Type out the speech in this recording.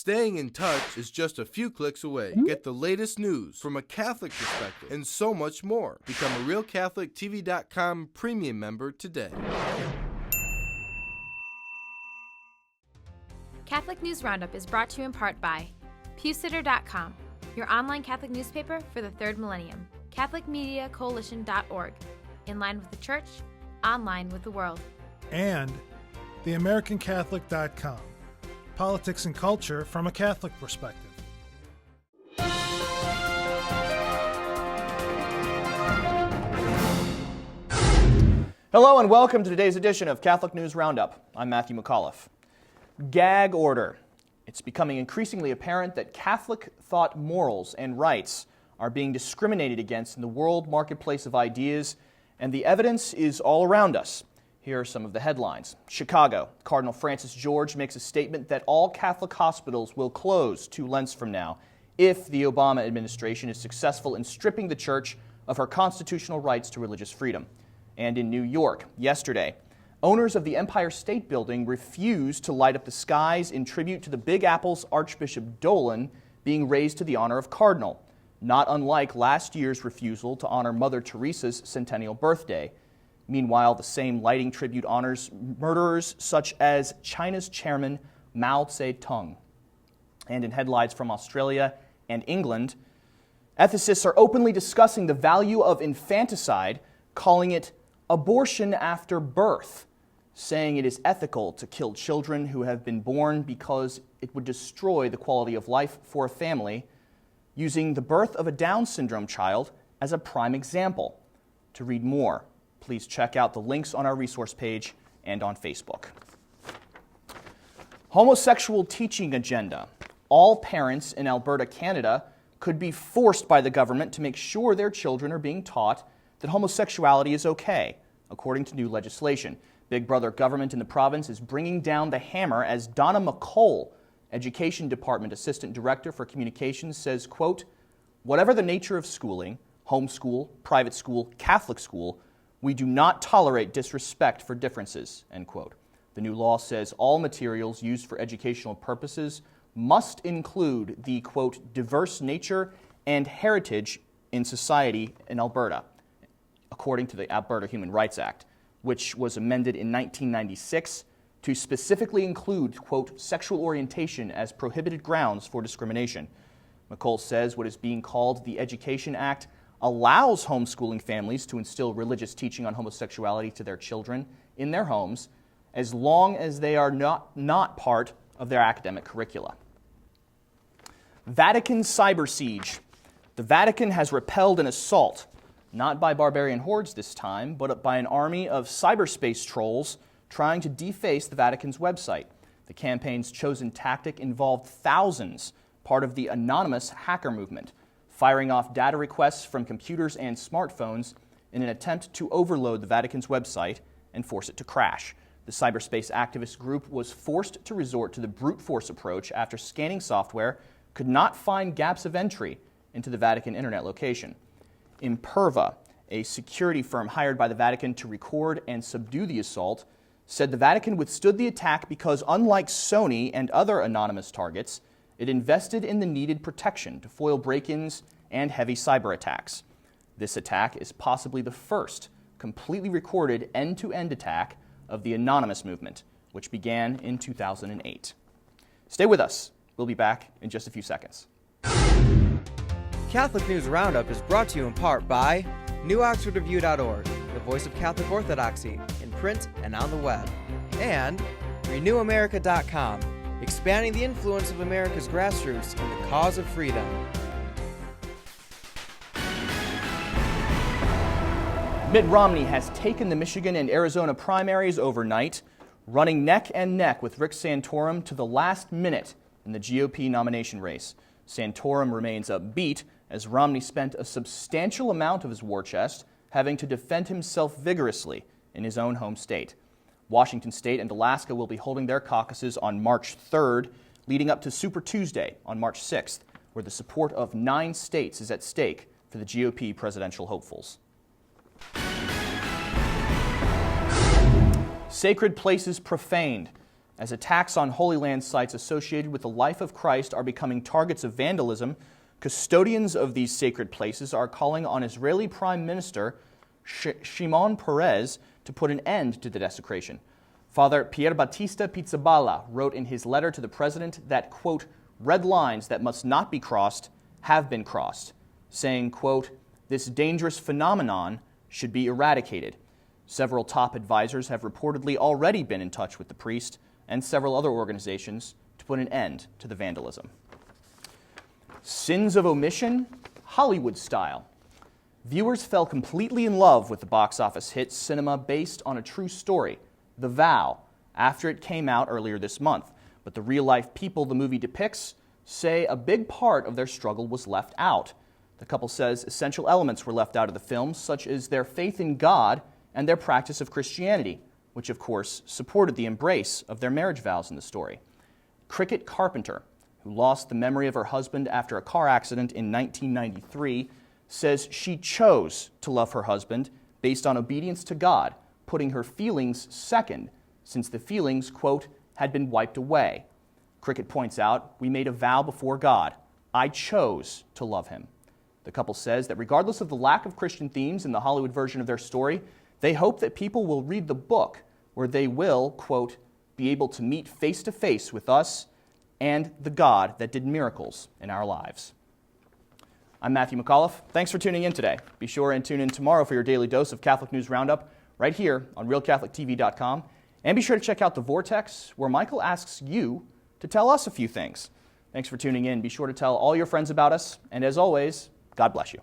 Staying in touch is just a few clicks away. Get the latest news from a Catholic perspective and so much more. Become a RealCatholicTV.com premium member today. Catholic News Roundup is brought to you in part by PewSitter.com, your online Catholic newspaper for the third millennium. CatholicMediaCoalition.org, in line with the Church, online with the world. And TheAmericanCatholic.com, politics and culture from a Catholic perspective. Hello and welcome to today's edition of Catholic News Roundup. I'm Matthew McAuliffe. Gag Order. It's becoming increasingly apparent that Catholic thought morals and rights are being discriminated against in the world marketplace of ideas, and the evidence is all around us. Here are some of the headlines. Chicago, Cardinal Francis George makes a statement that all Catholic hospitals will close 2 Lents from now if the Obama administration is successful in stripping the Church of her constitutional rights to religious freedom. And in New York, yesterday, owners of the Empire State Building refused to light up the skies in tribute to the Big Apple's Archbishop Dolan being raised to the honor of cardinal, not unlike last year's refusal to honor Mother Teresa's centennial birthday. Meanwhile, the same lighting tribute honors murderers such as China's chairman Mao Zedong. And in headlines from Australia and England, ethicists are openly discussing the value of infanticide, calling it abortion after birth, saying it is ethical to kill children who have been born because it would destroy the quality of life for a family, using the birth of a Down syndrome child as a prime example. To read more, please check out the links on our resource page and on Facebook. Homosexual teaching agenda. All parents in Alberta, Canada, could be forced by the government to make sure their children are being taught that homosexuality is okay, according to new legislation. Big Brother government in the province is bringing down the hammer as Donna McColl, Education Department Assistant Director for Communications, says, quote, "Whatever the nature of schooling, homeschool, private school, Catholic school, we do not tolerate disrespect for differences," end quote. The new law says all materials used for educational purposes must include the, quote, diverse nature and heritage in society in Alberta, according to the Alberta Human Rights Act, which was amended in 1996 to specifically include, quote, sexual orientation as prohibited grounds for discrimination. McColl says what is being called the Education Act allows homeschooling families to instill religious teaching on homosexuality to their children in their homes as long as they are not part of their academic curricula. Vatican Cyber-Siege. The Vatican has repelled an assault, not by barbarian hordes this time, but by an army of cyberspace trolls trying to deface the Vatican's website. The campaign's chosen tactic involved thousands, part of the anonymous hacker movement, firing off data requests from computers and smartphones in an attempt to overload the Vatican's website and force it to crash. The cyberspace activist group was forced to resort to the brute force approach after scanning software could not find gaps of entry into the Vatican internet location. Imperva, a security firm hired by the Vatican to record and subdue the assault, said the Vatican withstood the attack because, unlike Sony and other anonymous targets, it invested in the needed protection to foil break-ins and heavy cyber attacks. This attack is possibly the first completely recorded end-to-end attack of the anonymous movement, which began in 2008. Stay with us. We'll be back in just a few seconds. Catholic News Roundup is brought to you in part by NewOxfordReview.org, the voice of Catholic Orthodoxy, in print and on the web, and RenewAmerica.com, expanding the influence of America's grassroots in the cause of freedom. Mitt Romney has taken the Michigan and Arizona primaries overnight, running neck and neck with Rick Santorum to the last minute in the GOP nomination race. Santorum remains upbeat as Romney spent a substantial amount of his war chest having to defend himself vigorously in his own home state. Washington State and Alaska will be holding their caucuses on March 3rd, leading up to Super Tuesday on March 6th, where the support of 9 states is at stake for the GOP presidential hopefuls. Sacred places profaned. As attacks on Holy Land sites associated with the life of Christ are becoming targets of vandalism, custodians of these sacred places are calling on Israeli Prime Minister Shimon Peres to put an end to the desecration. Father Pier Battista Pizzaballa wrote in his letter to the president that, quote, red lines that must not be crossed have been crossed, saying, quote, this dangerous phenomenon should be eradicated. Several top advisors have reportedly already been in touch with the priest and several other organizations to put an end to the vandalism. Sins of Omission, Hollywood style. Viewers fell completely in love with the box office hit cinema based on a true story, The Vow, after it came out earlier this month. But the real-life people the movie depicts say a big part of their struggle was left out. The couple says essential elements were left out of the film, such as their faith in God and their practice of Christianity, which of course supported the embrace of their marriage vows in the story. Cricket Carpenter, who lost the memory of her husband after a car accident in 1993, says she chose to love her husband based on obedience to God, putting her feelings second, since the feelings, quote, had been wiped away. Cricket points out, we made a vow before God. I chose to love him. The couple says that regardless of the lack of Christian themes in the Hollywood version of their story, they hope that people will read the book where they will, quote, be able to meet face-to-face with us and the God that did miracles in our lives. I'm Matthew McAuliffe. Thanks for tuning in today. Be sure and tune in tomorrow for your daily dose of Catholic News Roundup right here on RealCatholicTV.com. And be sure to check out The Vortex, where Michael asks you to tell us a few things. Thanks for tuning in. Be sure to tell all your friends about us. And as always, God bless you.